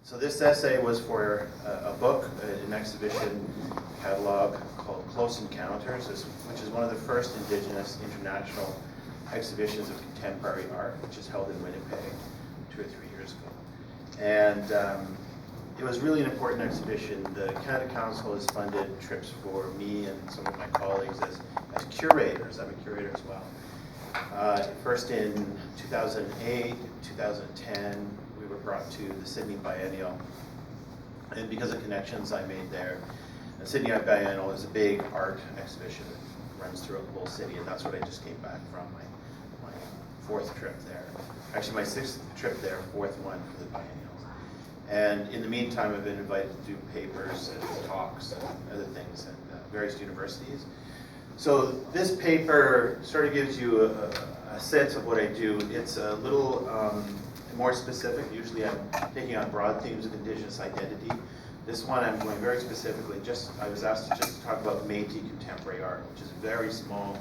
So this essay was for a book, an exhibition catalog called Close Encounters, which is one of the first Indigenous international exhibitions of contemporary art, which is held in Winnipeg 2 or 3 years ago. And it was really an important exhibition. The Canada Council has funded trips for me and some of my colleagues as curators. I'm a curator as well. First in 2008, 2010, we were brought to the Sydney Biennial. And because of connections I made there, the Sydney Biennial is a big art exhibition that runs throughout the whole city, and that's what I just came back from, my 4th trip there. Actually, my 6th trip there, 4th one for the biennials. And in the meantime, I've been invited to do papers and talks and other things at various universities. So this paper sort of gives you a sense of what I do. It's a little more specific. Usually I'm taking on broad themes of Indigenous identity. This one I'm going very specifically, I was asked to just talk about Métis contemporary art, which is a very small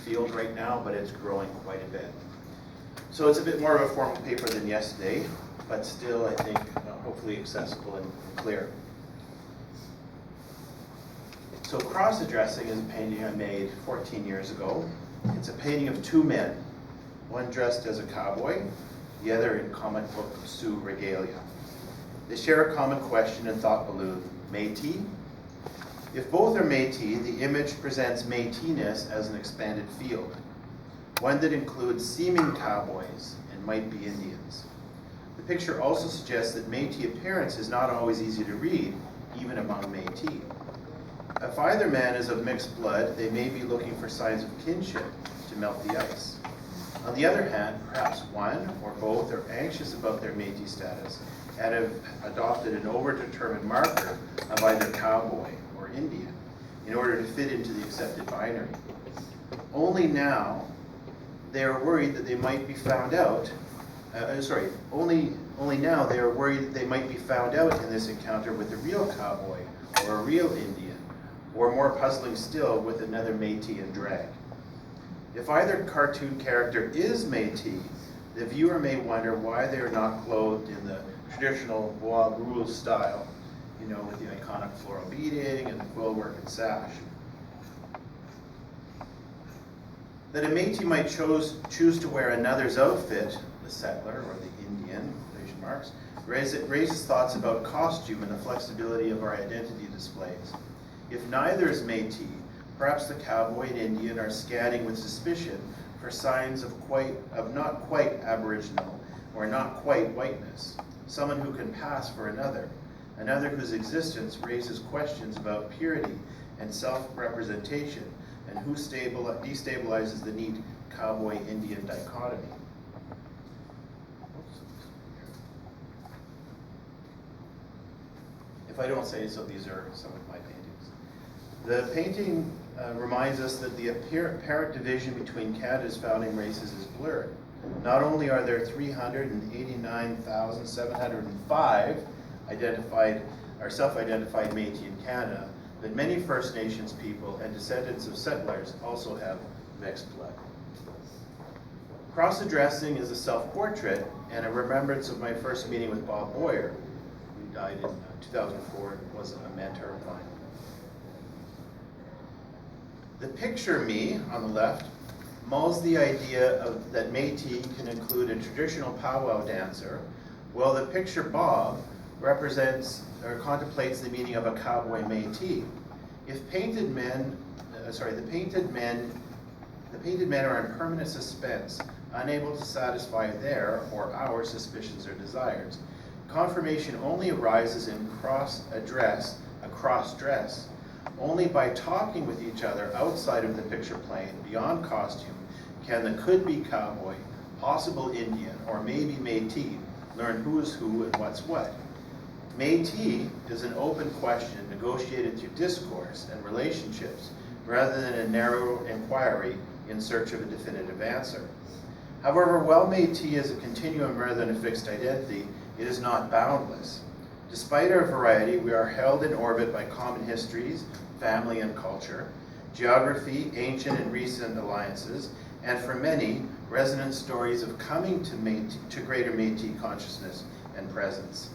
field right now, but it's growing quite a bit. So it's a bit more of a formal paper than yesterday, but still, I think, hopefully accessible and clear. So Cross-Addressing is a painting I made 14 years ago. It's a painting of 2 men, one dressed as a cowboy, the other in comic book Sioux regalia. They share a common question and thought balloon: Métis? If both are Métis, the image presents Métis-ness as an expanded field, one that includes seeming cowboys and might be Indians. The picture also suggests that Métis appearance is not always easy to read, even among Métis. If either man is of mixed blood, they may be looking for signs of kinship to melt the ice. On the other hand, perhaps one or both are anxious about their Métis status and have adopted an overdetermined marker of either cowboy or Indian in order to fit into the accepted binary. Only now they are worried that they might be found out. Only now they are worried that they might be found out in this encounter with a real cowboy or a real Indian, or more puzzling still, with another Métis in drag. If either cartoon character is Métis, the viewer may wonder why they are not clothed in the traditional bois brûle style, with the iconic floral beading and the quill work and sash. That a Métis might choose to wear another's outfit, the settler or the Indian, quotation marks, raises thoughts about costume and the flexibility of our identity displays. If neither is Métis, perhaps the cowboy and Indian are scanning with suspicion for signs of not quite Aboriginal or not quite whiteness, someone who can pass for another whose existence raises questions about purity and self-representation, and who destabilizes the neat cowboy-Indian dichotomy. If I don't say so, these are some of my paintings. The painting reminds us that the apparent division between Canada's founding races is blurred. Not only are there 389,705 self-identified Métis in Canada, but many First Nations people and descendants of settlers also have mixed blood. Cross-Addressing is a self-portrait and a remembrance of my first meeting with Bob Boyer, who died in 2004 and was a mentor of mine. The picture me, on the left, mulls the idea that Métis can include a traditional powwow dancer, while the picture Bob represents or contemplates the meaning of a cowboy Métis. If the painted men are in permanent suspense, unable to satisfy their or our suspicions or desires. Confirmation only arises in cross-dress, only by talking with each other outside of the picture plane, beyond costume, can the could-be cowboy, possible Indian, or maybe Métis learn who is who and what's what. Métis is an open question negotiated through discourse and relationships, rather than a narrow inquiry in search of a definitive answer. However, while Métis is a continuum rather than a fixed identity, it is not boundless. Despite our variety, we are held in orbit by common histories, family and culture, geography, ancient and recent alliances, and for many, resonant stories of coming to greater Métis consciousness and presence.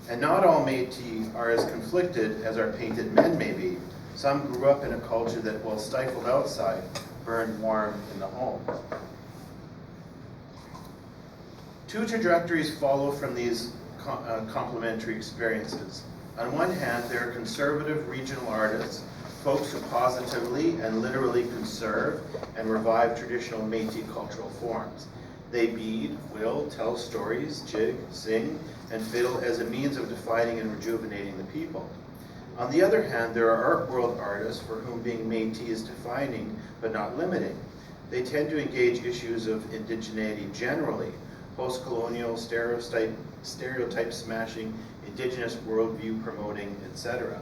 And not all Métis are as conflicted as our painted men may be. Some grew up in a culture that, while stifled outside, burned warm in the home. Two trajectories follow from these complementary experiences. On one hand, there are conservative regional artists, folks who positively and literally conserve and revive traditional Métis cultural forms. They bead, will, tell stories, jig, sing, and fiddle as a means of defining and rejuvenating the people. On the other hand, there are art world artists for whom being Métis is defining but not limiting. They tend to engage issues of indigeneity generally, post-colonial stereotype smashing, indigenous worldview promoting, etc.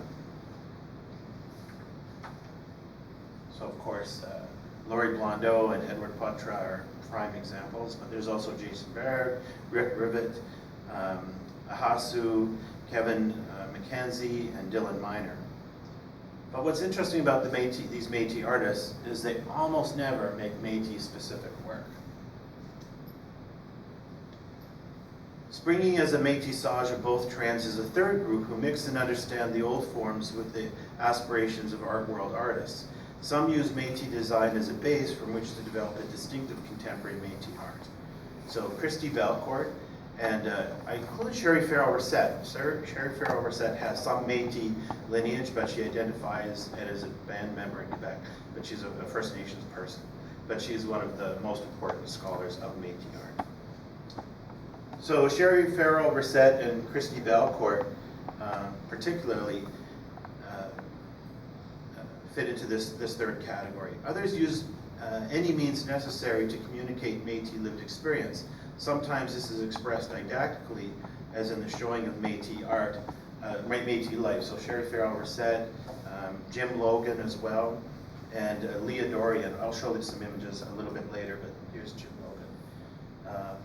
So of course, Laurie Blondeau and Edward Poitras are prime examples, but there's also Jason Baird, Rick Rivet, Ahasu, Kevin McKenzie, and Dylan Miner. But what's interesting about these Métis artists is they almost never make Métis specific work. Springing as a métissage of both trends is a third group who mix and understand the old forms with the aspirations of art world artists. Some use Métis design as a base from which to develop a distinctive contemporary Métis art. So Christy Belcourt, and I include Sherry Farrell-Rissette. Sherry Farrell-Rissette has some Métis lineage, but she identifies as a band member in Quebec, but she's a First Nations person. But she's one of the most important scholars of Métis art. So Sherry Farrell-Rissette and Christy Belcourt particularly fit into this third category. Others use any means necessary to communicate Métis lived experience. Sometimes this is expressed didactically, as in the showing of Métis art, Métis life. So Sherry Farrell-Rissette, Jim Logan as well, and Leah Dorian. I'll show you some images a little bit later, but here's Jim Logan.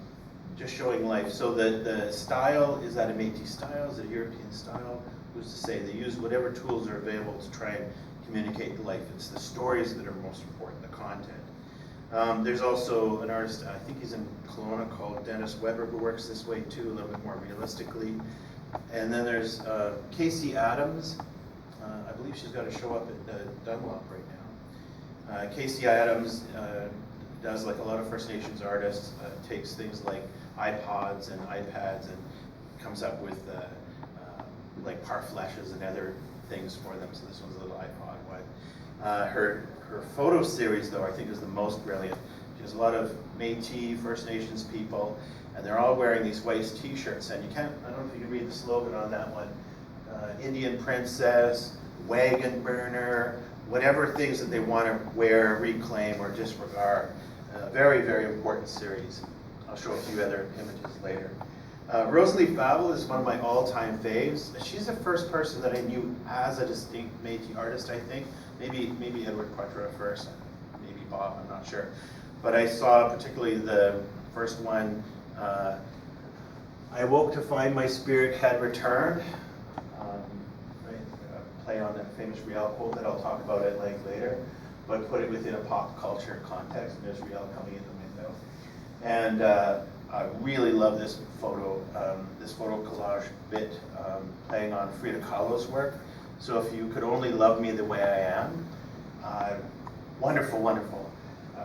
Just showing life. So the style, is that a Métis style? Is it a European style? Who's to say? They use whatever tools are available to try and communicate the life. It's the stories that are most important, the content. There's also an artist, I think he's in Kelowna, called Dennis Weber, who works this way too, a little bit more realistically. And then there's Casey Adams. I believe she's got a show up at Dunlop right now. Casey Adams does, like a lot of First Nations artists, takes things like iPods and iPads and comes up with like parfleches and other things for them. So this one's a little iPod one. Her photo series, though, I think is the most brilliant. She has a lot of Métis, First Nations people, and they're all wearing these white t-shirts. And you can't, I don't know if you can read the slogan on that one. Indian princess, wagon burner, whatever things that they want to wear, reclaim, or disregard. Very, very important series. I'll show a few other images later. Rosalie Babel is one of my all-time faves. She's the first person that I knew as a distinct Métis artist, I think. Maybe Edward Poitras first, maybe Bob, I'm not sure. But I saw particularly the first one, I woke to find my spirit had returned. Play on that famous Riel quote that I'll talk about at length later, but put it within a pop culture context, and there's Riel coming in the window. And I really love this photo collage bit playing on Frida Kahlo's work. So if you could only love me the way I am, wonderful, wonderful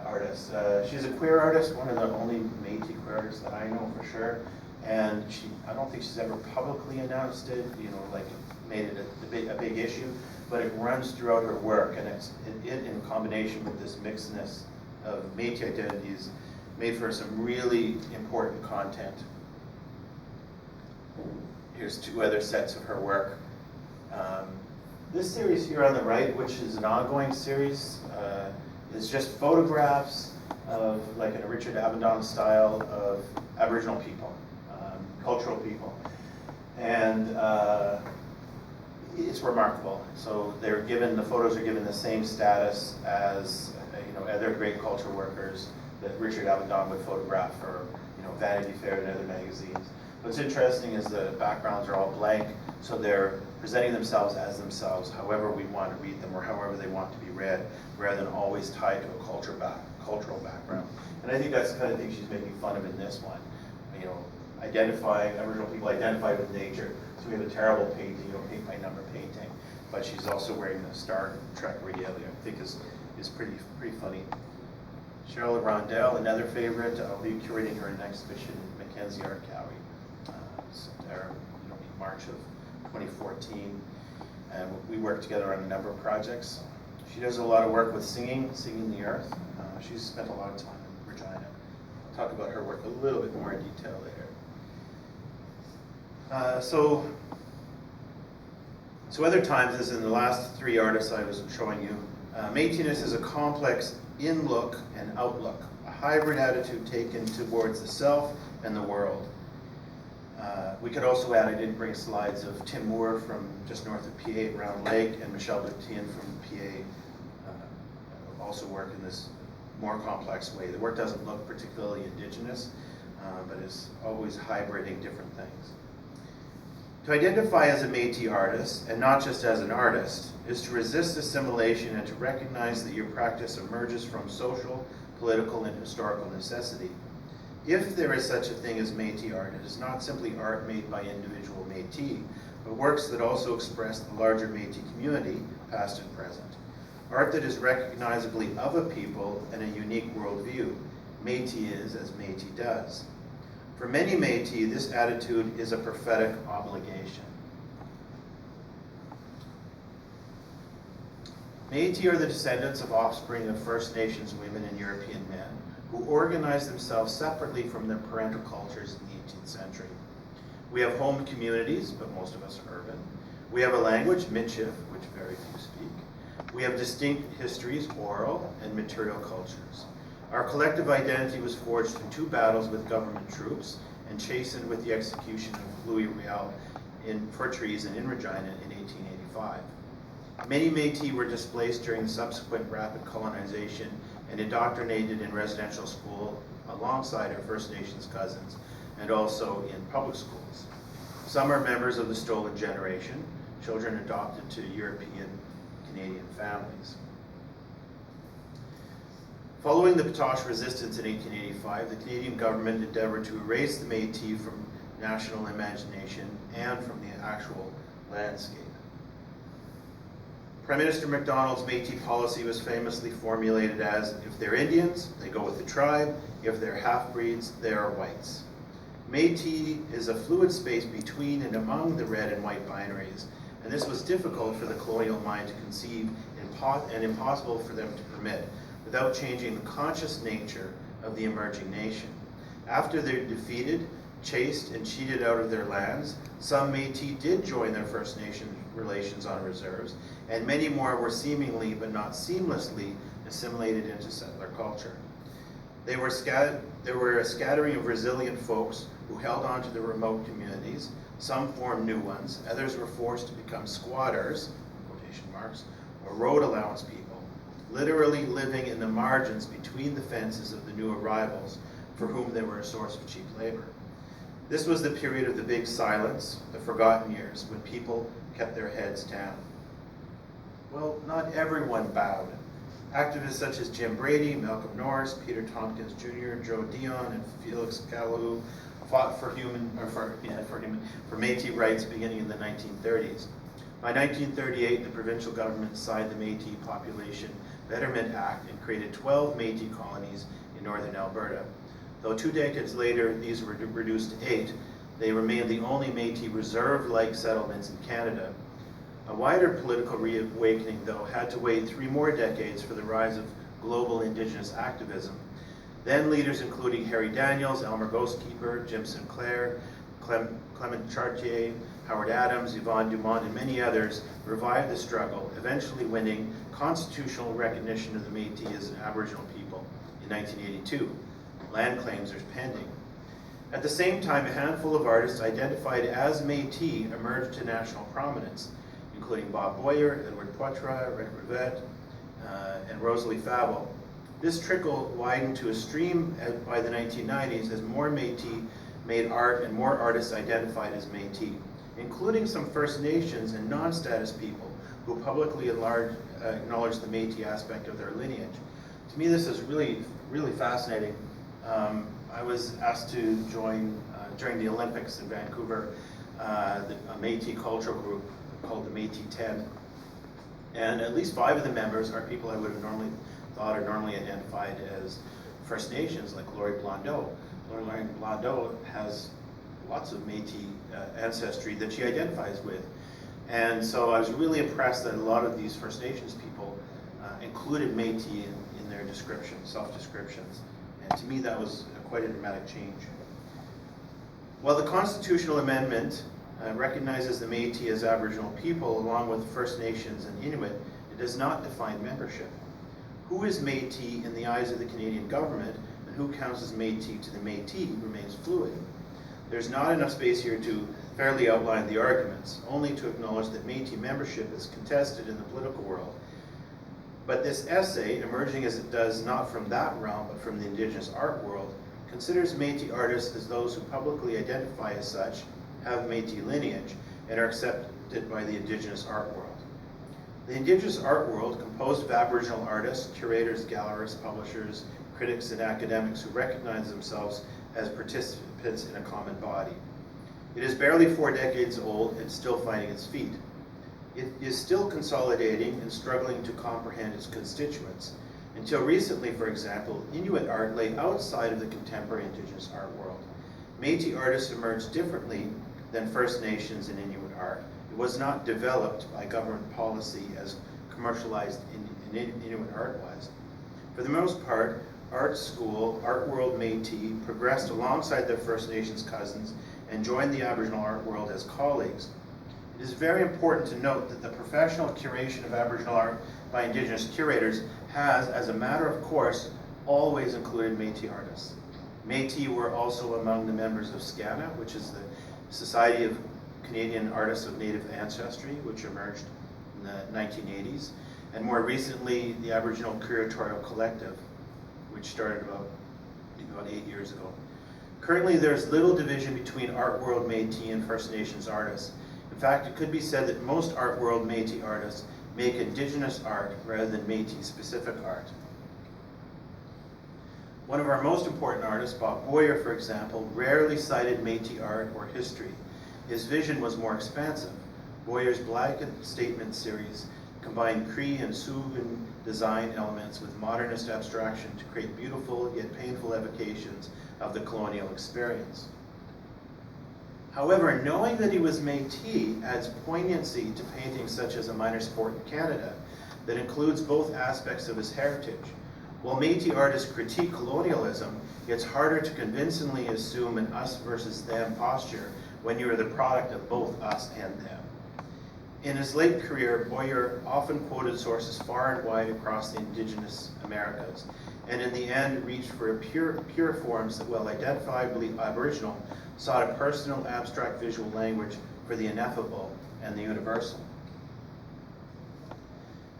artist. She's a queer artist, one of the only Métis queer artists that I know for sure. And I don't think she's ever publicly announced it, like made it a big issue, but it runs throughout her work, and it in combination with this mixedness of Métis identities made for some really important content. Here's two other sets of her work. This series here on the right, which is an ongoing series, is just photographs of, like in a Richard Avedon style, of Aboriginal people, cultural people. And it's remarkable. So the photos are given the same status as other great culture workers that Richard Avedon would photograph for Vanity Fair and other magazines. What's interesting is the backgrounds are all blank, so they're presenting themselves as themselves, however we want to read them or however they want to be read, rather than always tied to a cultural background. And I think that's the kind of thing she's making fun of in this one. Identifying Aboriginal people identified with nature, So we have a terrible painting, paint by number painting, but she's also wearing the Star Trek regalia, I think is pretty funny. Cheryl Rondelle, another favorite, I'll be curating her in an exhibition in Métis Art Gallery, in March of 2014. And we work together on a number of projects. She does a lot of work with singing the earth. She's spent a lot of time in Regina. I'll talk about her work a little bit more in detail later. So other times, as in the last three artists I was showing you, Métis is a complex in-look and outlook, a hybrid attitude taken towards the self and the world. We could also add, I didn't bring slides of Tim Moore from just north of PA at Round Lake, and Michelle Buttian from PA also work in this more complex way. The work doesn't look particularly indigenous, but is always hybriding different things. To identify as a Métis artist, and not just as an artist, is to resist assimilation and to recognize that your practice emerges from social, political, and historical necessity. If there is such a thing as Métis art, it is not simply art made by individual Métis, but works that also express the larger Métis community, past and present. Art that is recognizably of a people and a unique worldview. Métis is as Métis does. For many Métis, this attitude is a prophetic obligation. Métis are the descendants of offspring of First Nations women and European men who organized themselves separately from their parental cultures in the 18th century. We have home communities, but most of us are urban. We have a language, Michif, which very few speak. We have distinct histories, oral and material cultures. Our collective identity was forged in two battles with government troops and chastened with the execution of Louis Riel for treason in Regina in 1885. Many Métis were displaced during the subsequent rapid colonization and indoctrinated in residential school alongside our First Nations cousins and also in public schools. Some are members of the stolen generation, children adopted to European Canadian families. Following the Patoche resistance in 1885, the Canadian government endeavored to erase the Métis from national imagination and from the actual landscape. Prime Minister MacDonald's Métis policy was famously formulated as, if they're Indians, they go with the tribe, if they're half-breeds, they are whites. Métis is a fluid space between and among the red and white binaries, and this was difficult for the colonial mind to conceive and impossible for them to permit without changing the conscious nature of the emerging nation. After they're defeated, chased, and cheated out of their lands, some Métis did join their First Nation relations on reserves, and many more were seemingly but not seamlessly assimilated into settler culture. There were a scattering of resilient folks who held on to the remote communities. Some formed new ones. Others were forced to become squatters, quotation marks, or road allowance people, literally living in the margins between the fences of the new arrivals for whom they were a source of cheap labor. This was the period of the big silence, the forgotten years, when people kept their heads down. Well, not everyone bowed. Activists such as Jim Brady, Malcolm Norris, Peter Tompkins Jr., Joe Dion, and Felix Calhoun fought for Métis rights beginning in the 1930s. By 1938, the provincial government signed the Métis Population Betterment Act and created 12 Métis colonies in northern Alberta. Though 2 decades later, these were reduced to 8, they remain the only Métis reserve-like settlements in Canada. A wider political reawakening, though, had to wait 3 more decades for the rise of global Indigenous activism. Then leaders including Harry Daniels, Elmer Ghostkeeper, Jim Sinclair, Clement Chartier, Howard Adams, Yvonne Dumont, and many others revived the struggle, eventually winning constitutional recognition of the Métis as an Aboriginal people in 1982. Land claims are pending. At the same time, a handful of artists identified as Métis emerged to national prominence, including Bob Boyer, Edward Poitras, Rick Rivette, and Rosalie Favell. This trickle widened to a stream by the 1990s as more Métis made art and more artists identified as Métis, including some First Nations and non-status people who publicly acknowledged the Métis aspect of their lineage. To me, this is really, really fascinating. I was asked to join during the Olympics in Vancouver a Métis cultural group called the Métis 10. And at least 5 of the members are people I would have normally thought are normally identified as First Nations, like Laurie Blondeau. Laurie Blondeau has lots of Métis ancestry that she identifies with. And so I was really impressed that a lot of these First Nations people included Métis in their descriptions, self-descriptions. And to me that was quite a dramatic change. While the constitutional amendment recognizes the Métis as Aboriginal people along with First Nations and Inuit, it does not define membership. Who is Métis in the eyes of the Canadian government, and who counts as Métis to the Métis remains fluid. There's not enough space here to fairly outline the arguments, only to acknowledge that Métis membership is contested in the political world. But this essay, emerging as it does not from that realm but from the Indigenous art world, considers Métis artists as those who publicly identify as such, have Métis lineage, and are accepted by the Indigenous art world. The Indigenous art world, composed of Aboriginal artists, curators, gallerists, publishers, critics, and academics who recognize themselves as participants in a common body. It is barely 4 decades old and still finding its feet. It is still consolidating and struggling to comprehend its constituents. Until recently, for example, Inuit art lay outside of the contemporary Indigenous art world. Métis artists emerged differently than First Nations and Inuit art. It was not developed by government policy as commercialized in Inuit art was. For the most part, art school, art world Métis progressed alongside their First Nations cousins and joined the Aboriginal art world as colleagues. It is very important to note that the professional curation of Aboriginal art by Indigenous curators has, as a matter of course, always included Métis artists. Métis were also among the members of SCANA, which is the Society of Canadian Artists of Native Ancestry, which emerged in the 1980s, and more recently, the Aboriginal Curatorial Collective, which started about 8 years ago. Currently, there's little division between art world Métis and First Nations artists. In fact, it could be said that most art world Métis artists make Indigenous art rather than Métis-specific art. One of our most important artists, Bob Boyer, for example, rarely cited Métis art or history. His vision was more expansive. Boyer's Blanket Statement series combined Cree and Siouxan design elements with modernist abstraction to create beautiful yet painful evocations of the colonial experience. However, knowing that he was Métis adds poignancy to paintings such as A Minor Sport in Canada that includes both aspects of his heritage. While Métis artists critique colonialism, it's harder to convincingly assume an us versus them posture when you are the product of both us and them. In his late career, Boyer often quoted sources far and wide across the Indigenous Americas, and in the end reached for pure forms that, while identifiably Aboriginal, sought a personal abstract visual language for the ineffable and the universal.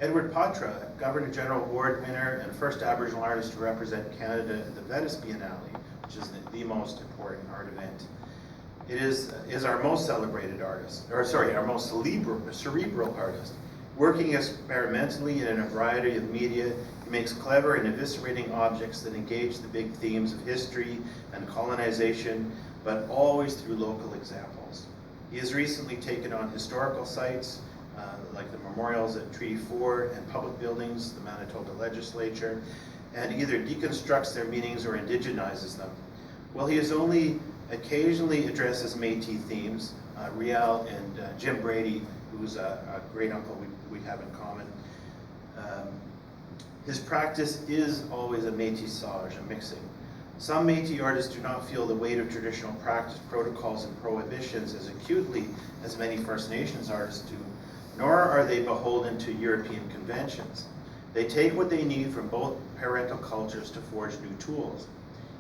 Edward Patra, Governor General Award winner and first Aboriginal artist to represent Canada at the Venice Biennale, which is the most important art event. It is our most celebrated artist, our most cerebral artist. Working experimentally in a variety of media, he makes clever and eviscerating objects that engage the big themes of history and colonization, but always through local examples. He has recently taken on historical sites, like the memorials at Treaty 4 and public buildings, the Manitoba Legislature, and either deconstructs their meanings or indigenizes them. While he has only occasionally addresses Métis themes, Riel and Jim Brady, who's a great uncle we have in common, his practice is always a métissage, a mixing. Some Métis artists do not feel the weight of traditional practice, protocols, and prohibitions as acutely as many First Nations artists do, nor are they beholden to European conventions. They take what they need from both parental cultures to forge new tools.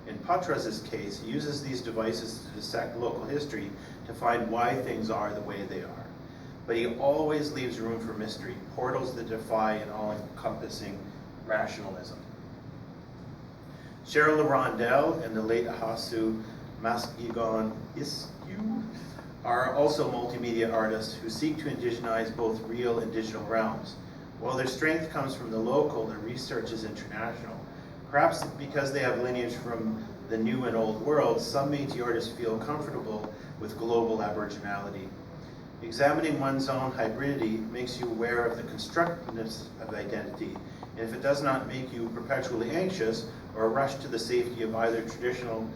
In Patra's case, he uses these devices to dissect local history to find why things are the way they are. But he always leaves room for mystery, portals that defy an all-encompassing rationalism. Cheryl Rondelle and the late Ahasu Maskigon Iskew are also multimedia artists who seek to indigenize both real and digital realms. While their strength comes from the local, their research is international, perhaps because they have lineage from the new and old worlds, some Métis artists feel comfortable with global aboriginality. Examining one's own hybridity makes you aware of the constructiveness of identity, and if it does not make you perpetually anxious or rush to the safety of either traditional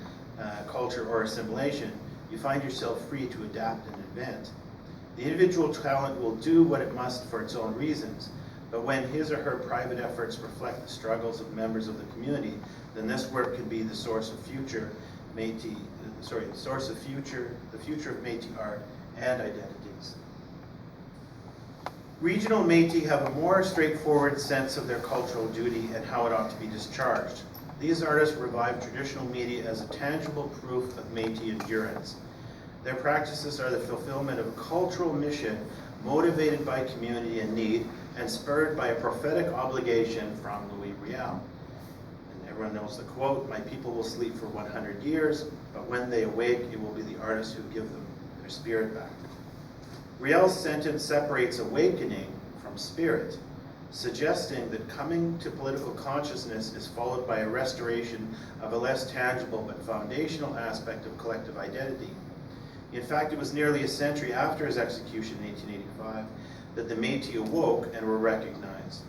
culture or assimilation, you find yourself free to adapt and invent. The individual talent will do what it must for its own reasons, but when his or her private efforts reflect the struggles of members of the community, then this work can be the source of future Métis, the future of Métis art and identities. Regional Métis have a more straightforward sense of their cultural duty and how it ought to be discharged. These artists revive traditional media as a tangible proof of Métis endurance. Their practices are the fulfillment of a cultural mission motivated by community and need and spurred by a prophetic obligation from Louis Riel. And everyone knows the quote, "My people will sleep for 100 years, but when they awake, it will be the artists who give them their spirit back." Riel's sentence separates awakening from spirit, suggesting that coming to political consciousness is followed by a restoration of a less tangible but foundational aspect of collective identity. In fact, it was nearly a century after his execution in 1885 that the Métis awoke and were recognized.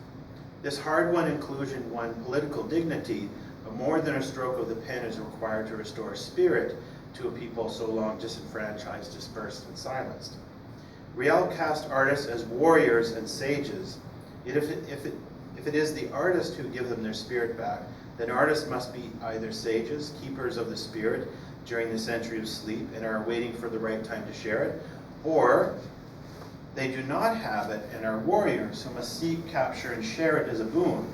This hard-won inclusion won political dignity, but more than a stroke of the pen is required to restore spirit to a people so long disenfranchised, dispersed, and silenced. Riel cast artists as warriors and sages. Yet if it is the artists who give them their spirit back, then artists must be either sages, keepers of the spirit during the century of sleep and are waiting for the right time to share it, or they do not have it and are warriors who must seek, capture, and share it as a boon.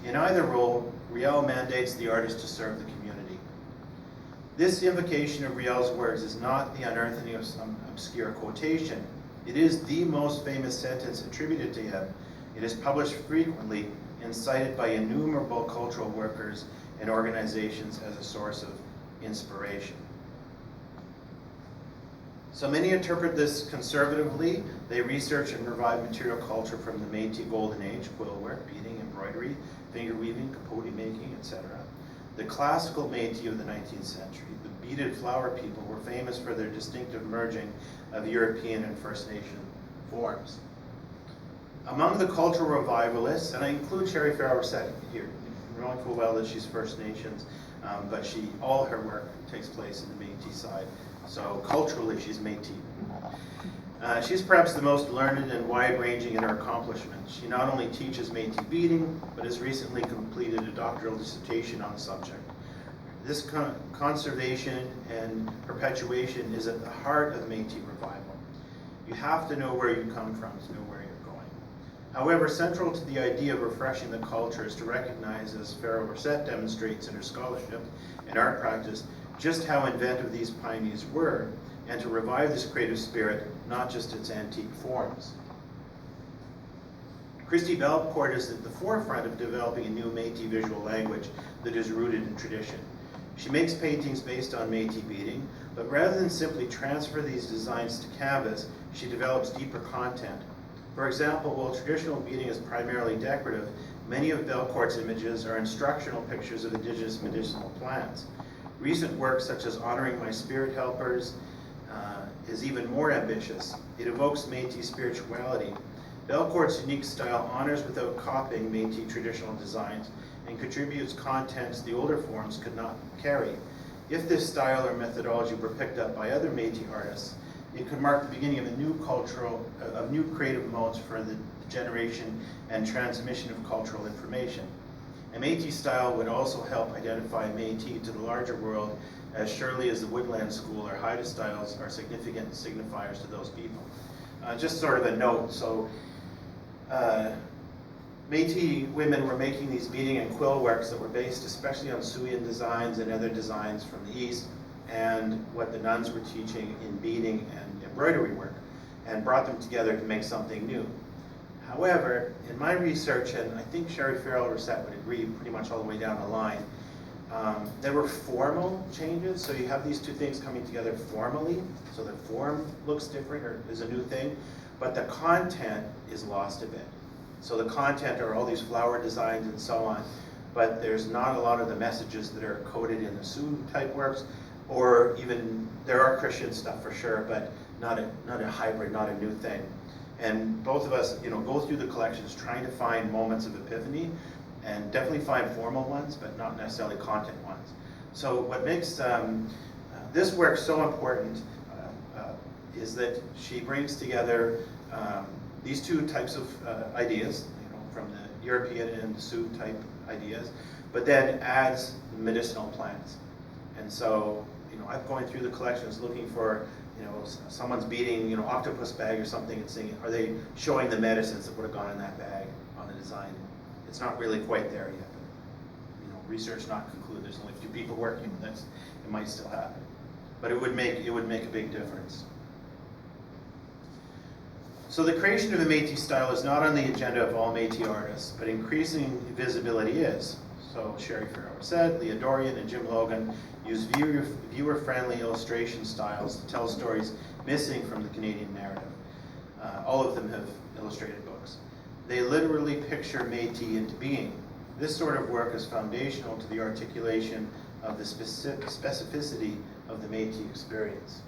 In either role, Riel mandates the artist to serve the community. This invocation of Riel's words is not the unearthing of some obscure quotation. It is the most famous sentence attributed to him. It is published frequently and cited by innumerable cultural workers and organizations as a source of inspiration. So many interpret this conservatively. They research and revive material culture from the Métis Golden Age, quill work, beading, embroidery, finger weaving, capote making, etc. The classical Métis of the 19th century, the beaded flower people, were famous for their distinctive merging of European and First Nation forms. Among the cultural revivalists, and I include Cheryl Rondelle here, knowing full well that she's First Nations, but all her work takes place in the Métis side. So culturally, she's Métis. She's perhaps the most learned and wide-ranging in her accomplishments. She not only teaches Métis beading, but has recently completed a doctoral dissertation on the subject. This conservation and perpetuation is at the heart of Métis revival. You have to know where you come from to know where you're going. However, central to the idea of refreshing the culture is to recognize, as Cheryl Rondelle demonstrates in her scholarship and art practice, just how inventive these pioneers were, and to revive this creative spirit, not just its antique forms. Christy Belcourt is at the forefront of developing a new Métis visual language that is rooted in tradition. She makes paintings based on Métis beading, but rather than simply transfer these designs to canvas, she develops deeper content. For example, while traditional beading is primarily decorative, many of Belcourt's images are instructional pictures of indigenous medicinal plants. Recent work, such as Honoring My Spirit Helpers, is even more ambitious. It evokes Métis spirituality. Belcourt's unique style honors without copying Métis traditional designs and contributes contents the older forms could not carry. If this style or methodology were picked up by other Métis artists, it could mark the beginning of a new creative modes for the generation and transmission of cultural information. A Métis style would also help identify Métis to the larger world, as surely as the Woodland School or Haida styles are significant signifiers to those people. Just sort of a note, so Métis women were making these beading and quill works that were based especially on Suian designs and other designs from the East, and what the nuns were teaching in beading and embroidery work, and brought them together to make something new. However, in my research, and I think Cheryl Rondelle would agree pretty much all the way down the line, there were formal changes, so you have these two things coming together formally, so the form looks different or is a new thing, but the content is lost a bit. So the content are all these flower designs and so on, but there's not a lot of the messages that are coded in the Sioux type works, or even, there are Christian stuff for sure, but not a hybrid, not a new thing. And both of us, go through the collections trying to find moments of epiphany, and definitely find formal ones, but not necessarily content ones. So what makes this work so important is that she brings together these two types of ideas, from the European and the Sioux type ideas, but then adds medicinal plants. And so, I'm going through the collections looking for, someone's beating, octopus bag or something and saying, are they showing the medicines that would have gone in that bag on the design? It's not really quite there yet. But, research not concluded. There's only a few people working on this. It might still happen, but it would make a big difference. So the creation of a Métis style is not on the agenda of all Métis artists, but increasing visibility is. So Sherry Farrow said, Leah Dorian and Jim Logan use viewer-friendly illustration styles to tell stories missing from the Canadian narrative. All of them have illustrated books. They literally picture Métis into being. This sort of work is foundational to the articulation of the specificity of the Métis experience.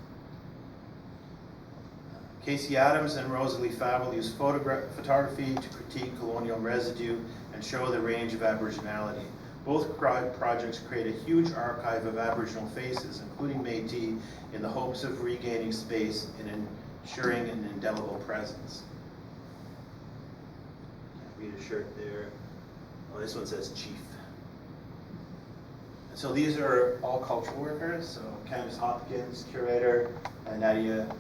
Casey Adams and Rosalie Favell use photography to critique colonial residue and show the range of Aboriginality. Both projects create a huge archive of Aboriginal faces, including Métis, in the hopes of regaining space and ensuring an indelible presence. Can't read a shirt there. Oh, this one says Chief. So these are all cultural workers. So Candace Hopkins, curator, and Nadia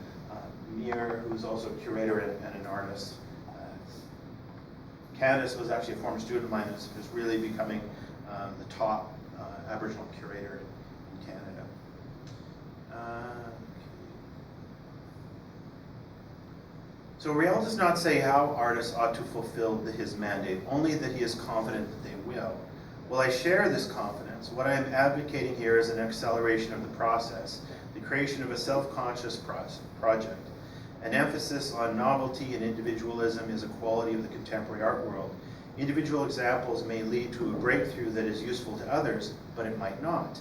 Mir, who's also a curator and an artist. Candace was actually a former student of mine who's really becoming the top Aboriginal curator in Canada. So Riel does not say how artists ought to fulfill his mandate, only that he is confident that they will. While I share this confidence, what I am advocating here is an acceleration of the process, the creation of a self-conscious project. An emphasis on novelty and individualism is a quality of the contemporary art world. Individual examples may lead to a breakthrough that is useful to others, but it might not.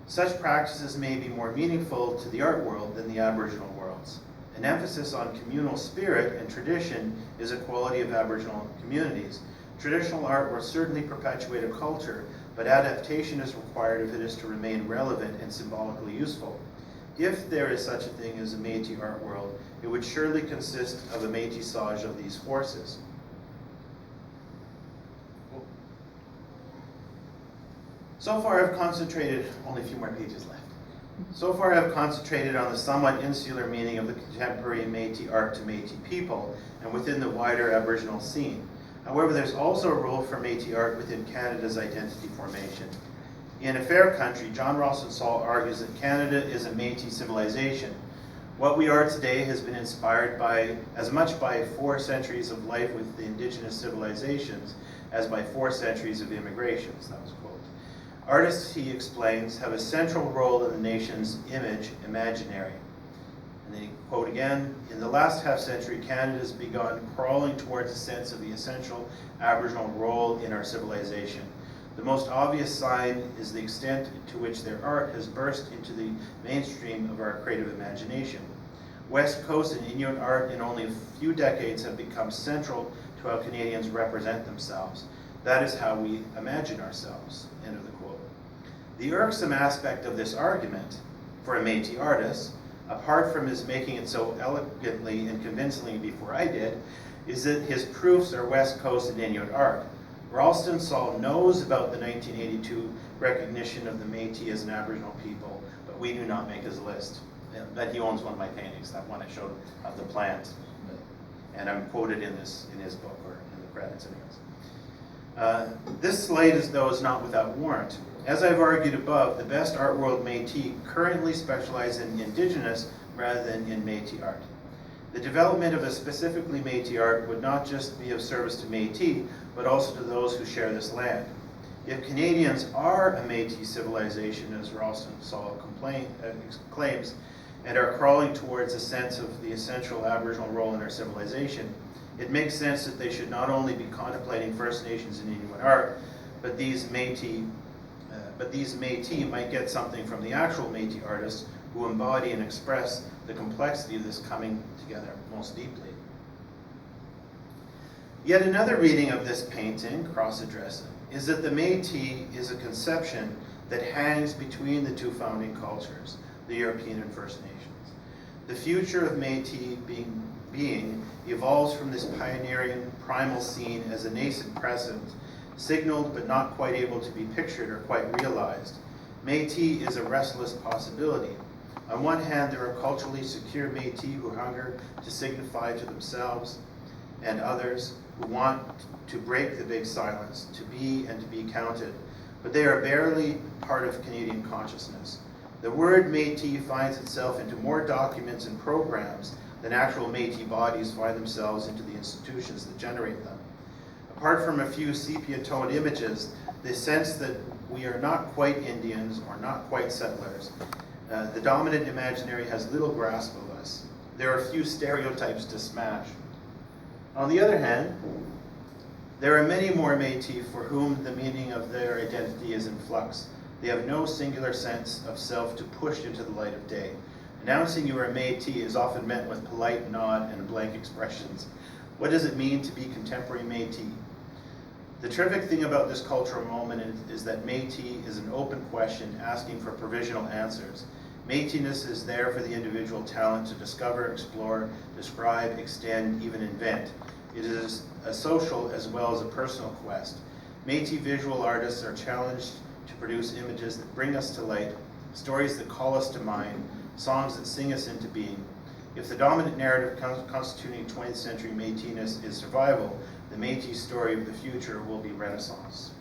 Such practices may be more meaningful to the art world than the Aboriginal worlds. An emphasis on communal spirit and tradition is a quality of Aboriginal communities. Traditional art will certainly perpetuate a culture, but adaptation is required if it is to remain relevant and symbolically useful. If there is such a thing as a Métis art world, it would surely consist of a métissage of these forces. So far I've concentrated, only a few more pages left. So far I've concentrated on the somewhat insular meaning of the contemporary Métis art to Métis people and within the wider Aboriginal scene. However, there's also a role for Métis art within Canada's identity formation. In A Fair Country, John Ralston Saul argues that Canada is a Métis civilization. What we are today has been inspired by as much by 4 centuries of life with the indigenous civilizations as by 4 centuries of immigrations. That was a quote. Artists, he explains, have a central role in the nation's image imaginary. And they quote again, in the last half century, Canada has begun crawling towards a sense of the essential Aboriginal role in our civilization. The most obvious sign is the extent to which their art has burst into the mainstream of our creative imagination. West Coast and Inuit art in only a few decades have become central to how Canadians represent themselves. That is how we imagine ourselves, end of the quote. The irksome aspect of this argument, for a Métis artist, apart from his making it so elegantly and convincingly before I did, is that his proofs are West Coast and Inuit art. Ralston Saul knows about the 1982 recognition of the Métis as an Aboriginal people, but we do not make his list. But he owns one of my paintings, that one I showed of the plant. And I'm quoted in his book, or in the credits anyways. This slate, as though, is not without warrant. As I've argued above, the best art world Métis currently specialize in Indigenous rather than in Métis art. The development of a specifically Métis art would not just be of service to Métis, but also to those who share this land. If Canadians are a Métis civilization, as Ralston Saul claims, and are crawling towards a sense of the essential Aboriginal role in our civilization, it makes sense that they should not only be contemplating First Nations and Inuit art, but these Métis might get something from the actual Métis artists who embody and express the complexity of this coming together most deeply. Yet another reading of this painting, cross-addressing, is that the Métis is a conception that hangs between the two founding cultures, the European and First Nations. The future of Métis being evolves from this pioneering primal scene as a nascent present, signaled but not quite able to be pictured or quite realized. Métis is a restless possibility. On one hand, there are culturally secure Métis who hunger to signify to themselves and others who want to break the big silence, to be and to be counted, but they are barely part of Canadian consciousness. The word Métis finds itself into more documents and programs than actual Métis bodies find themselves into the institutions that generate them. Apart from a few sepia-toned images, the sense that we are not quite Indians or not quite settlers, the dominant imaginary has little grasp of us. There are few stereotypes to smash. On the other hand, there are many more Métis for whom the meaning of their identity is in flux. They have no singular sense of self to push into the light of day. Announcing you are a Métis is often met with polite nod and blank expressions. What does it mean to be contemporary Métis? The terrific thing about this cultural moment is that Métis is an open question asking for provisional answers. Métisness is there for the individual talent to discover, explore, describe, extend, even invent. It is a social as well as a personal quest. Métis visual artists are challenged to produce images that bring us to light, stories that call us to mind, songs that sing us into being. If the dominant narrative constituting 20th century Métisness is survival, the Métis story of the future will be Renaissance.